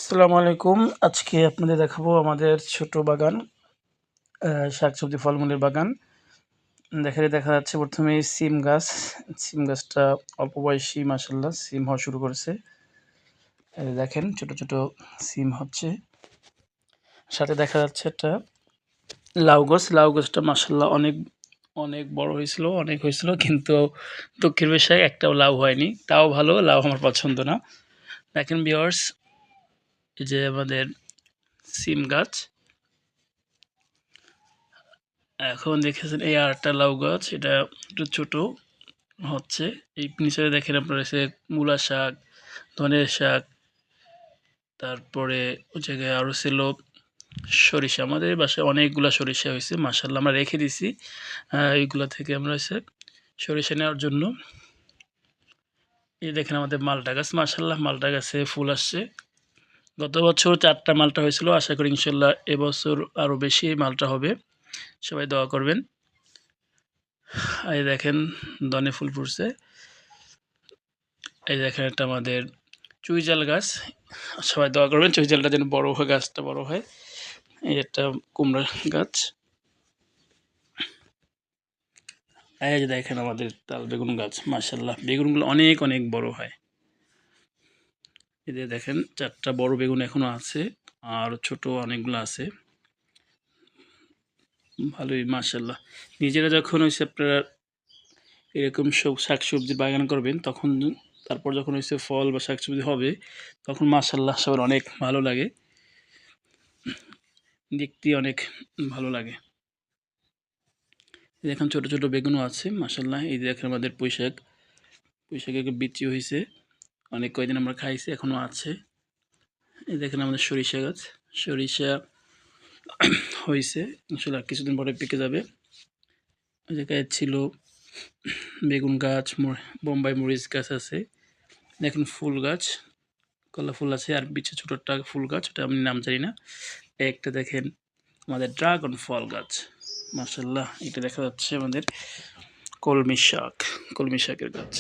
আসসালামু আলাইকুম। আজকে আপনাদের দেখাবো আমাদের ছোট বাগান, শাকসবজি ফলমূলের বাগান। দেখা যাচ্ছে প্রথমেই সিম গাছ। সিম গাছটা অল্প বয়সী মাশাআল্লাহ সিম হওয়া শুরু করেছে। এই যে দেখেন ছোট, ছোট সিম হচ্ছে। সাথে দেখা যাচ্ছে একটা লাউ গাছ। লাউ গাছটা মাশাআল্লাহ অনেক, অনেক বড় হয়েছিল, অনেক হয়েছিল কিন্তু দুঃখের বিষয় একটাও লাউ হয়নি। তাও ভালো, লাউ আমার পছন্দ না। দেখেন ভিউয়ার্স, এই যে আমাদের সিম গাছ। এখন দেখেছেন এই আরেকটা লাউ গাছ, এটা একটু ছোট হচ্ছে। এই নিচে দেখেন আপনার হচ্ছে মূলা শাক, ধনের শাক, তারপরে ওই জায়গায় আরও ছিল সরিষা। আমাদের বাসায় অনেকগুলা সরিষা হয়েছে মাশাআল্লাহ, আমরা রেখে দিছি এইগুলা থেকে আমরা হচ্ছে সরিষা নেওয়ার জন্য। এই দেখেন আমাদের মালটা গাছ, মাশাআল্লাহ মালটা গাছে ফুল আসছে। গত বছর 4টা মালটা হয়েছিল, আশা করি ইনশাল্লাহ এবছর আরও বেশি মালটা হবে। সবাই দোয়া করবেন। এই দেখেন ধনে ফুল ফুটছে। এই দেখেন একটা আমাদের চুইঝাল গাছ, সবাই দোয়া করবেন চুইঝালটা যেন বড় হয়, গাছটা বড় হয়। এই একটা কুমড়া গাছ। এই যে দেখেন আমাদের তাল বেগুন গাছ, মাশাআল্লাহ বেগুনগুলো অনেক অনেক বড় হয়। এই যে দেখেন 4টা বড় বেগুন এখনো আছে, আর ছোট অনেকগুলো আছে। ভালোই মাশাআল্লাহ। নিজেরা যখন হচ্ছে আপনারা এরকম সব শাকসবজির বাগান করবেন, তখন তারপর যখন হচ্ছে ফল বা শাকসবজি হবে, তখন মাশাআল্লাহ সবার অনেক ভালো লাগে, দেখতে অনেক ভালো লাগে। দেখেন ছোট ছোট বেগুনও আছে মাশাআল্লাহ। এই দেখেন আমাদের পুঁইশাক, পুঁইশাকের বিচি হয়েছে, অনেক কয়দিন আমরা খাইছি এখনো আছে। এই দেখেন আমাদের সরিষা গাছ, সরিষা হয়েছে ইনশাল্লাহ কিছুদিন পরে পেকে যাবে। ওই জায়গায় ছিল বেগুন গাছ, বোম্বাই মরিচ গাছ আছে। দেখেন ফুল গাছ, কলা ফুল আছে, আর বিচে ছোট একটা ফুল গাছ, ওটা আমি নাম জানি না। একটা দেখেন আমাদের ড্রাগন ফল গাছ, মাশাআল্লাহ। এটা দেখা যাচ্ছে আমাদের কলমি শাক, কলমি শাকের গাছ।